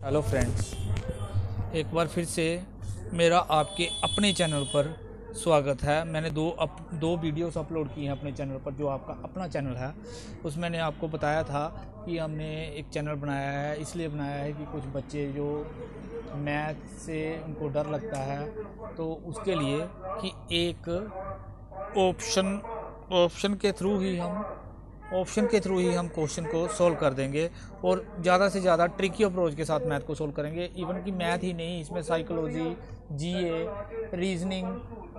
Hello friends, एक बार फिर से मेरा आपके अपने चैनल पर स्वागत है। मैंने दो वीडियोस अपलोड की हैं अपने चैनल पर, जो आपका अपना चैनल है। उसमें मैंने आपको बताया था कि हमने एक चैनल बनाया है, इसलिए बनाया है कि कुछ बच्चे जो मैथ से उनको डर लगता है, तो उसके लिए कि एक ऑप्शन के थ्रू ही हम क्वेश्चन को सोल्व कर देंगे और ज़्यादा से ज़्यादा ट्रिकी अप्रोच के साथ मैथ को सोल्व करेंगे। इवन कि मैथ ही नहीं, इसमें साइकोलॉजी, जीए, रीजनिंग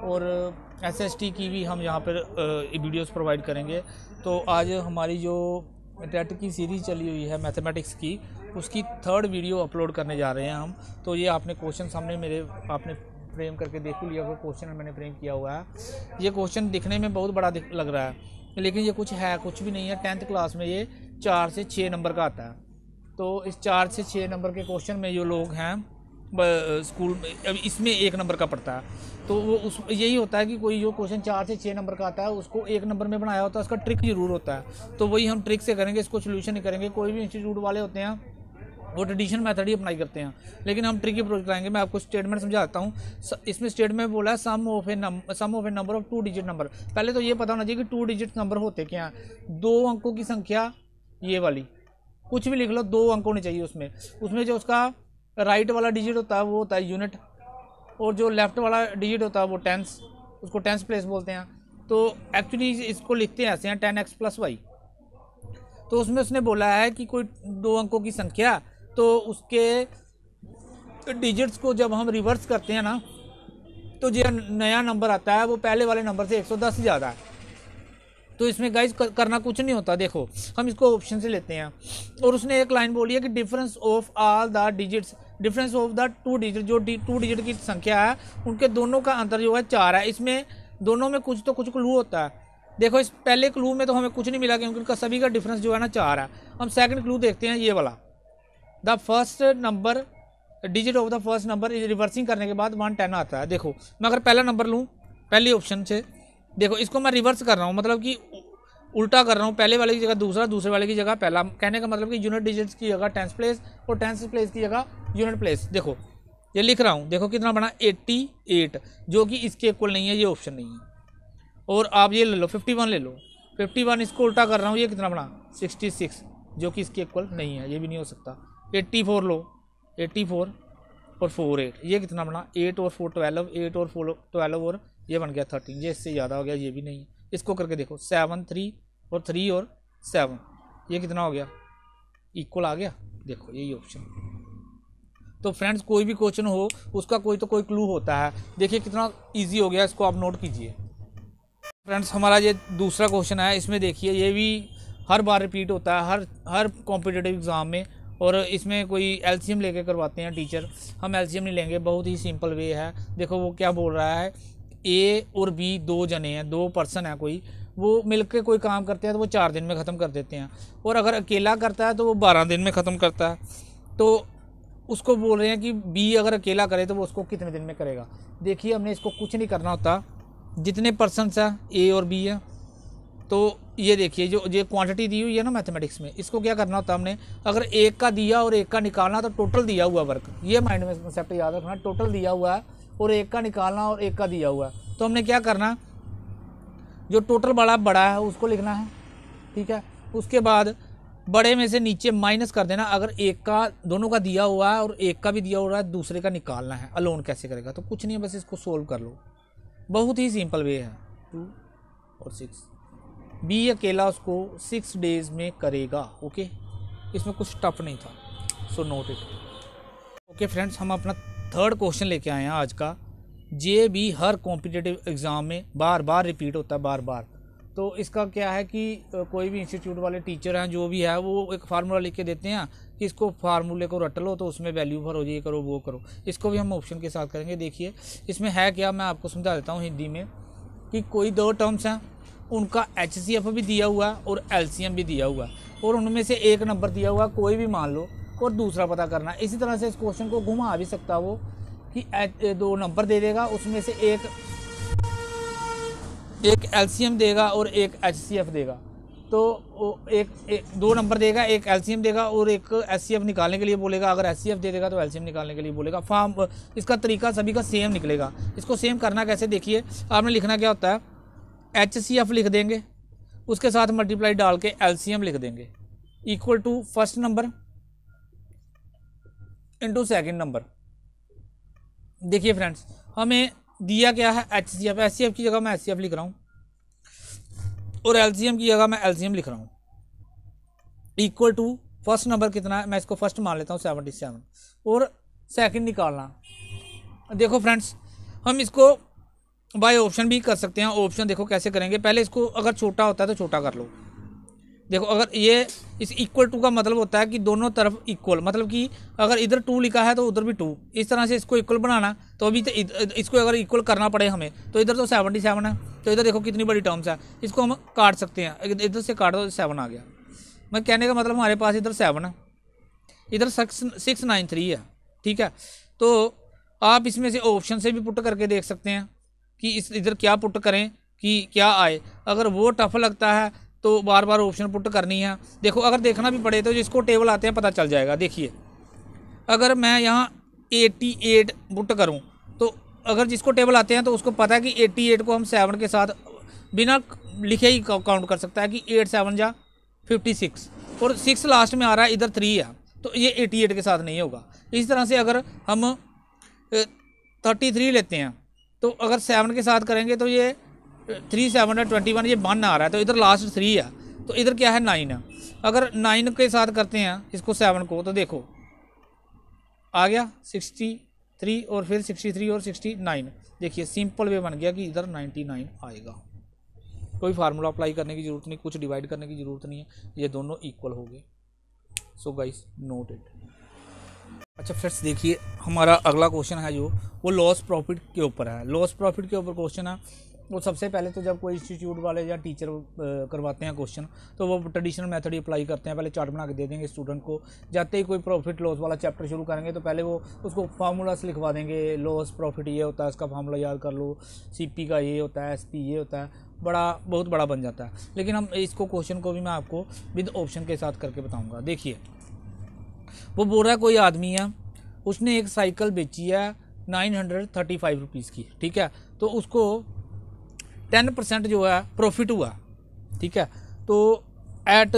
और एसएसटी की भी हम यहाँ पर वीडियोस प्रोवाइड करेंगे। तो आज हमारी जो टेट की सीरीज़ चली हुई है मैथमेटिक्स की, उसकी 3rd वीडियो अपलोड करने जा रहे हैं हम। तो ये आपने क्वेश्चन सामने आपने फ्रेम करके देख लिया, वो क्वेश्चन मैंने फ्रेम किया हुआ है। ये क्वेश्चन दिखने में बहुत बड़ा लग रहा है, लेकिन ये कुछ भी नहीं है। 10th क्लास में ये 4 से 6 नंबर का आता है। तो इस 4 से 6 नंबर के क्वेश्चन में जो लोग हैं स्कूल में, अब इसमें 1 नंबर का पड़ता है। तो वो यही होता है कि कोई जो क्वेश्चन 4 से 6 नंबर का आता है, उसको 1 नंबर में बनाया होता है, उसका ट्रिक जरूर होता है। तो वही हम ट्रिक से करेंगे, इसको सोल्यूशन नहीं करेंगे। कोई भी इंस्टीट्यूट वाले होते हैं वो ट्रेडिशनल मेथड ही अप्लाई करते हैं, लेकिन हम ट्रिक अप्रोच कराएंगे। मैं आपको स्टेटमेंट समझाता हूँ। इसमें स्टेटमेंट बोला है sum of a number of 2 digit number. पहले तो ये पता होना चाहिए कि 2 डिजिट नंबर होते क्या हैं। 2 अंकों की संख्या, ये वाली कुछ भी लिख लो, 2 अंक होने चाहिए उसमें जो उसका राइट वाला डिजिट होता है वो होता है यूनिट, और जो लेफ्ट वाला डिजिट होता है वो टेंस, उसको टेंस प्लेस बोलते हैं। तो एक्चुअली इसको लिखते हैं ऐसे हैं 10x + y। तो उसमें उसने बोला है कि कोई 2 अंकों की संख्या, तो उसके डिजिट्स को जब हम रिवर्स करते हैं ना, तो जो नया नंबर आता है वो पहले वाले नंबर से 110 ज़्यादा है। तो इसमें गाइस करना कुछ नहीं होता। देखो, हम इसको ऑप्शन से लेते हैं, और उसने एक लाइन बोली है कि difference of all the digits, difference of the 2 digit, जो 2 डिजिट की संख्या है उनके दोनों का अंतर जो है 4 है। इसमें दोनों में कुछ क्लू होता है। देखो, इस पहले क्लू में तो हमें कुछ नहीं मिला, क्योंकि उनका सभी का डिफरेंस जो है ना 4 है। हम सेकंड क्लू देखते हैं, ये वाला, the first number digit of the first number reversing करने के बाद 110 आता है। देखो, मैं अगर पहला नंबर लूँ पहले ऑप्शन से, देखो इसको मैं रिवर्स कर रहा हूँ, मतलब कि उल्टा कर रहा हूँ। पहले वाले की जगह दूसरा, दूसरे वाले की जगह पहला। कहने का मतलब कि यूनिट डिजिट्स की जगह टेंस प्लेस, और टेंस प्लेस की जगह यूनिट प्लेस। देखो ये लिख रहा हूँ, देखो कितना बना 88, जो कि इसके इक्वल नहीं है, ये ऑप्शन नहीं है। और आप ये ले लो 51 ले लो, 51 इसको उल्टा कर रहा हूँ, ये कितना बना 66, जो कि इसके इक्वल नहीं है, ये भी नहीं हो सकता। 84 लो, 84 और 4 8, ये कितना बना 8 और 4 12, 8 और 4 12, और ये बन गया 13, ये इससे ज़्यादा हो गया, ये भी नहीं है। इसको करके देखो 7 3 और 3 और 7, ये कितना हो गया, इक्वल आ गया। देखो यही ऑप्शन। तो फ्रेंड्स, कोई भी क्वेश्चन हो उसका कोई तो कोई क्लू होता है। देखिए कितना ईजी हो गया, इसको आप नोट कीजिए। फ्रेंड्स, हमारा ये दूसरा क्वेश्चन है। इसमें देखिए, ये भी हर बार रिपीट होता है हर कॉम्पिटिटिव एग्ज़ाम में, और इसमें कोई एलसीएम लेके करवाते हैं टीचर। हम एलसीएम नहीं लेंगे, बहुत ही सिंपल वे है। देखो वो क्या बोल रहा है, ए और बी 2 जने हैं, 2 पर्सन है कोई, वो मिलकर कोई काम करते हैं तो वो 4 दिन में ख़त्म कर देते हैं, और अगर अकेला करता है तो वो 12 दिन में ख़त्म करता है। तो उसको बोल रहे हैं कि बी अगर अकेला करे तो वो उसको कितने दिन में करेगा। देखिए, हमने इसको कुछ नहीं करना होता, जितने पर्सनस हैं ए और बी है, तो ये देखिए जो ये क्वांटिटी दी हुई है ना मैथमेटिक्स में, इसको क्या करना होता है हमने, अगर एक का दिया और एक का निकालना, तो टोटल दिया हुआ वर्क, ये माइंड में कंसेप्ट याद रखना, टोटल दिया हुआ है और एक का निकालना और एक का दिया हुआ है। तो हमने क्या करना, जो टोटल बड़ा है उसको लिखना है, ठीक है। उसके बाद बड़े में से नीचे माइनस कर देना। अगर एक का, दोनों का दिया हुआ है और एक का भी दिया हुआ है, दूसरे का निकालना है, अलोन कैसे करेगा, तो कुछ नहीं है, बस इसको सोल्व कर लो, बहुत ही सिंपल वे है। 2 और 6, बी अकेला उसको 6 डेज में करेगा। ओके, इसमें कुछ टफ नहीं था, so note it. Okay friends, हम अपना 3rd क्वेश्चन लेके आए हैं आज का। जे भी हर कॉम्पिटिटिव एग्ज़ाम में बार बार रिपीट होता है, बार बार। तो इसका क्या है कि कोई भी इंस्टीट्यूट वाले टीचर हैं जो भी है, वो एक फार्मूला लिख के देते हैं कि इसको फार्मूले को रट लो, तो उसमें वैल्यू भरो, ये करो वो करो। इसको भी हम ऑप्शन के साथ करेंगे। देखिए इसमें है क्या, मैं आपको समझा देता हूँ हिंदी में, कि कोई 2 टर्म्स हैं, उनका HCF भी दिया हुआ है और LCM भी दिया हुआ है, और उनमें से एक नंबर दिया हुआ कोई भी मान लो, और दूसरा पता करना है। इसी तरह से इस क्वेश्चन को घुमा भी सकता वो, कि 2 नंबर दे देगा, उसमें से एक LCM देगा और एक HCF देगा। एक 2 नंबर देगा, एक एलसीएम देगा और एक एचसीएफ निकालने के लिए बोलेगा। अगर एचसीएफ दे देगा तो एलसीएम निकालने के लिए बोलेगा। फॉर्म इसका तरीका सभी का सेम निकलेगा। इसको सेम करना कैसे, देखिए आपने लिखना क्या होता है, एचसीएफ लिख देंगे, उसके साथ मल्टीप्लाई डाल के एलसीएम लिख देंगे, equal to first number into second number. देखिए फ्रेंड्स, हमें दिया क्या है एचसीएफ, एचसीएफ की जगह मैं एचसीएफ लिख रहा हूँ और एलसीएम की जगह मैं एलसीएम लिख रहा हूँ, इक्वल टू फर्स्ट नंबर कितना है, मैं इसको फर्स्ट मान लेता हूँ 77 और सेकंड निकालना। देखो फ्रेंड्स, हम इसको बाय ऑप्शन भी कर सकते हैं। ऑप्शन देखो कैसे करेंगे, पहले इसको अगर छोटा होता है तो छोटा कर लो। देखो अगर ये इस इक्वल टू का मतलब होता है कि दोनों तरफ इक्वल, मतलब कि अगर इधर 2 लिखा है तो उधर भी 2, इस तरह से इसको इक्वल बनाना। तो अभी तो इसको अगर इक्वल करना पड़े हमें, तो इधर तो 77 है, तो इधर देखो कितनी बड़ी टर्म्स है, इसको हम काट सकते हैं। इधर से काट दो 7 आ गया। मैं कहने का मतलब हमारे पास इधर 7 है, इधर 693 है। ठीक है, तो आप इसमें से ऑप्शन से भी पुट करके देख सकते हैं कि इस इधर क्या पुट करें कि क्या आए। अगर वो टफ लगता है तो बार बार ऑप्शन पुट करनी है। देखो अगर देखना भी पड़े तो जिसको टेबल आते हैं पता चल जाएगा। देखिए अगर मैं यहाँ 88 पुट करूँ तो अगर जिसको टेबल आते हैं तो उसको पता है कि 88 को हम 7 के साथ बिना लिखे ही काउंट कर सकता है कि 8 7 जा 56 और 6 लास्ट में आ रहा है, इधर 3 है, तो ये 88 के साथ नहीं होगा। इस तरह से अगर हम 33 लेते हैं तो अगर 7 के साथ करेंगे तो ये 3 7 है 21, ये 1 आ रहा है, तो इधर लास्ट 3 है, तो इधर क्या है 9 है। अगर 9 के साथ करते हैं इसको 7 को, तो देखो आ गया 63 और फिर 63 और 69। देखिए सिंपल वे बन गया कि इधर 99 आएगा। कोई फार्मूला अप्लाई करने की ज़रूरत नहीं, कुछ डिवाइड करने की ज़रूरत नहीं है, ये दोनों इक्वल हो गए। So guys note it. अच्छा फ्रेंड्स, देखिए हमारा अगला क्वेश्चन है जो वो लॉस प्रॉफिट के ऊपर है। लॉस प्रॉफिट के ऊपर क्वेश्चन है। वो सबसे पहले तो जब कोई इंस्टीट्यूट वाले या टीचर करवाते हैं क्वेश्चन, तो वो ट्रेडिशनल मेथड ही अप्लाई करते हैं। पहले चार्ट बना के दे देंगे स्टूडेंट को, जाते ही कोई प्रॉफिट लॉस वाला चैप्टर शुरू करेंगे तो पहले वो उसको फार्मूलास लिखवा देंगे। लॉस प्रॉफिट ये होता है, इसका फार्मूला याद कर लो, सीपी का ये होता है, एसपी ये होता है, बहुत बड़ा बन जाता है। लेकिन हम इसको क्वेश्चन को भी मैं आपको विद ऑप्शन के साथ करके बताऊँगा। देखिए वो बोल रहा है कोई आदमी है, उसने एक साइकिल बेची है 935 रुपीज़ की। ठीक है, तो उसको 10% जो है प्रॉफिट हुआ। ठीक है, तो at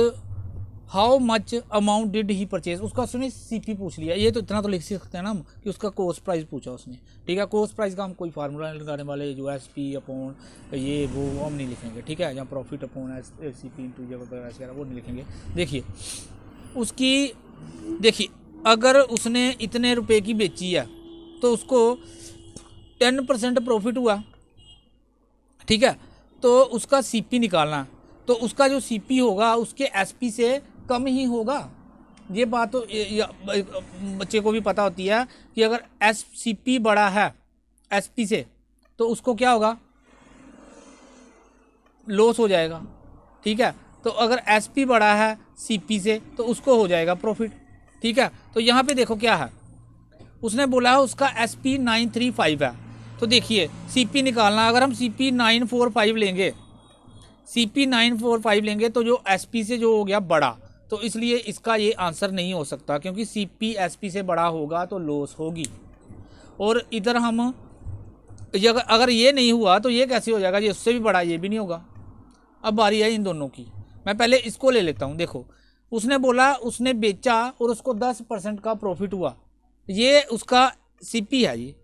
how much amount did he purchase, उसका उसने सीपी पूछ लिया। ये तो इतना तो लिख सकते हैं ना हम कि उसका कॉस्ट प्राइस पूछा उसने। ठीक है, कॉस्ट प्राइस का हम कोई फार्मूला नहीं लगाने वाले, जो एसपी अपॉन ये वो हम नहीं लिखेंगे। ठीक है, या प्रॉफिट अपॉन सीपी इंटू वगैरह वो नहीं लिखेंगे। देखिए उसकी, देखिए अगर उसने इतने रुपए की बेची है तो उसको 10% प्रॉफिट हुआ। ठीक है, तो उसका सीपी निकालना, तो उसका जो सीपी होगा उसके एसपी से कम ही होगा। ये बात तो बच्चे को भी पता होती है कि अगर सीपी बड़ा है एसपी से तो उसको क्या होगा, लॉस हो जाएगा। ठीक है, तो अगर एसपी बड़ा है सीपी से तो उसको हो जाएगा प्रॉफिट। ठीक है, तो यहाँ पे देखो क्या है, उसने बोला है उसका एसपी 935 है। तो देखिए सीपी निकालना, अगर हम सीपी 945 लेंगे, सीपी 945 लेंगे तो जो एसपी से जो हो गया बड़ा, तो इसलिए इसका ये आंसर नहीं हो सकता, क्योंकि सीपी एसपी से बड़ा होगा तो लॉस होगी। और इधर हम अगर ये नहीं हुआ तो ये कैसे हो जाएगा, ये उससे भी बड़ा, ये भी नहीं होगा। अब बारी है इन दोनों की। मैं पहले इसको ले लेता हूँ। देखो उसने बोला उसने बेचा और उसको 10% का प्रॉफिट हुआ, ये उसका सीपी है। ये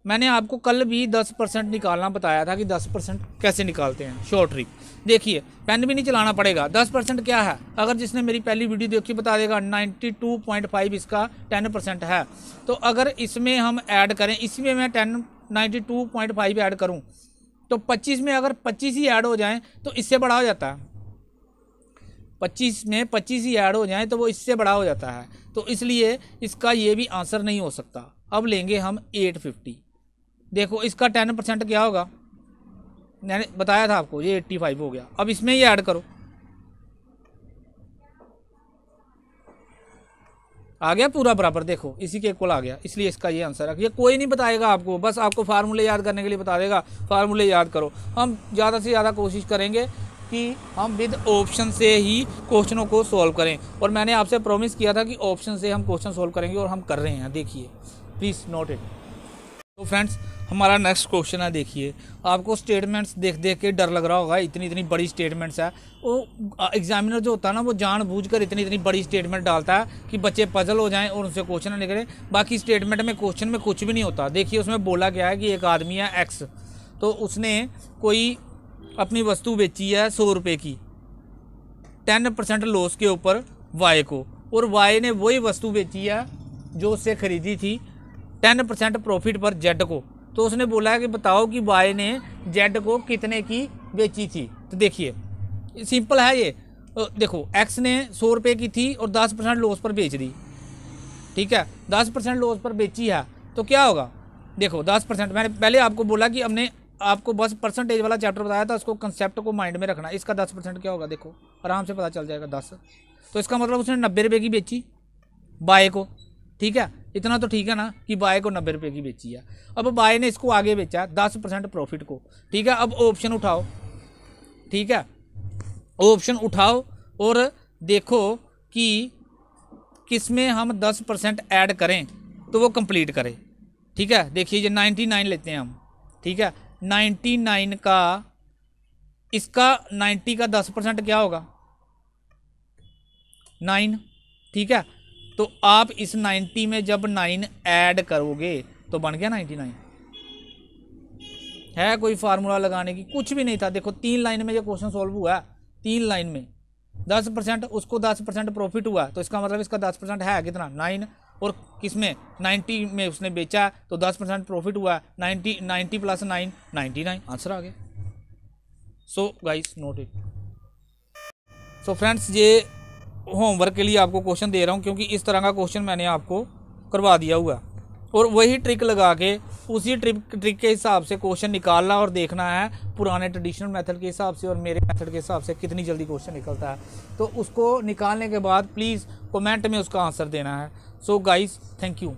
मैंने आपको कल भी 10% निकालना बताया था कि 10% कैसे निकालते हैं, शॉर्ट ट्रिक। देखिए पेन भी नहीं चलाना पड़ेगा। 10% क्या है, अगर जिसने मेरी पहली वीडियो देखी बता देगा 92.5 इसका 10% है। तो अगर इसमें हम ऐड करें, इसमें मैं 92.5 ऐड करूं तो 25 में अगर 25 ही ऐड हो जाएं तो इससे बड़ा हो जाता है। 25 में 25 ही ऐड हो जाएं तो वो इससे बड़ा हो जाता है। तो इसलिए इसका ये भी आंसर नहीं हो सकता। अब लेंगे हम 850। देखो इसका 10% क्या होगा, मैंने बताया था आपको, ये 85 हो गया। अब इसमें ही ऐड करो, आ गया पूरा बराबर। देखो इसी के इक्वल आ गया, इसलिए इसका ये आंसर है। ये कोई नहीं बताएगा आपको, बस आपको फार्मूले याद करने के लिए बता देगा, फार्मूले याद करो। हम ज़्यादा से ज़्यादा कोशिश करेंगे कि हम विद ऑप्शन से ही क्वेश्चनों को सॉल्व करें, और मैंने आपसे प्रॉमिस किया था कि ऑप्शन से हम क्वेश्चन सॉल्व करेंगे और हम कर रहे हैं। देखिए प्लीज़ नोट इट। तो फ्रेंड्स हमारा नेक्स्ट क्वेश्चन है। देखिए आपको स्टेटमेंट्स देख देख के डर लग रहा होगा, इतनी इतनी बड़ी स्टेटमेंट्स है। वो एग्जामिनर जो होता है ना, वो जानबूझकर इतनी इतनी बड़ी स्टेटमेंट डालता है कि बच्चे पजल हो जाएं और उनसे क्वेश्चन ना निकले। बाकी स्टेटमेंट में क्वेश्चन में कुछ भी नहीं होता। देखिए उसमें बोला गया है कि एक आदमी है एक्स, तो उसने कोई अपनी वस्तु बेची है 100 रुपये की 10% लॉस के ऊपर वाई को, और वाई ने वही वस्तु बेची है जो उससे ख़रीदी थी 10% प्रॉफिट पर जेड को। तो उसने बोला है कि बताओ कि वाई ने जेड को कितने की बेची थी। तो देखिए सिंपल है ये। देखो एक्स ने 100 रुपये की थी और 10% लॉस पर बेच दी, ठीक है। 10% लॉस पर बेची है तो क्या होगा। देखो 10%, मैंने पहले आपको बोला कि हमने आपको बस परसेंटेज वाला चैप्टर बताया था, उसको कंसेप्ट को माइंड में रखना। इसका 10% क्या होगा, देखो आराम से पता चल जाएगा 10। तो इसका मतलब उसने 90 रुपये की बेची बाय को, ठीक है। इतना तो ठीक है ना कि बाय को 90 रुपये की बेची है। अब बाय ने इसको आगे बेचा 10% प्रॉफिट को, ठीक है। अब ऑप्शन उठाओ, ठीक है, ऑप्शन उठाओ और देखो कि किसमें हम 10% ऐड करें तो वो कंप्लीट करे, ठीक है। देखिए ये 99 लेते हैं हम, ठीक है। 99 का, इसका 90 का 10% क्या होगा 9, ठीक है। तो आप इस 90 में जब 9 ऐड करोगे तो बन गया 99। है कोई फार्मूला लगाने की, कुछ भी नहीं था। देखो 3 लाइन में ये क्वेश्चन सॉल्व हुआ है, 3 लाइन में 10%, उसको 10% प्रॉफिट हुआ, तो इसका मतलब इसका 10% है कितना 9, और किसमें 90 में उसने बेचा तो 10% प्रॉफिट हुआ, 90 प्लस 9 99, आंसर आ गया। So guys note it. So friends ये होमवर्क के लिए आपको क्वेश्चन दे रहा हूँ, क्योंकि इस तरह का क्वेश्चन मैंने आपको करवा दिया हुआ, और वही ट्रिक लगा के उसी ट्रिक के हिसाब से क्वेश्चन निकालना और देखना है पुराने ट्रेडिशनल मेथड के हिसाब से और मेरे मेथड के हिसाब से कितनी जल्दी क्वेश्चन निकलता है। तो उसको निकालने के बाद प्लीज़ कमेंट में उसका आंसर देना है। So guys thank you.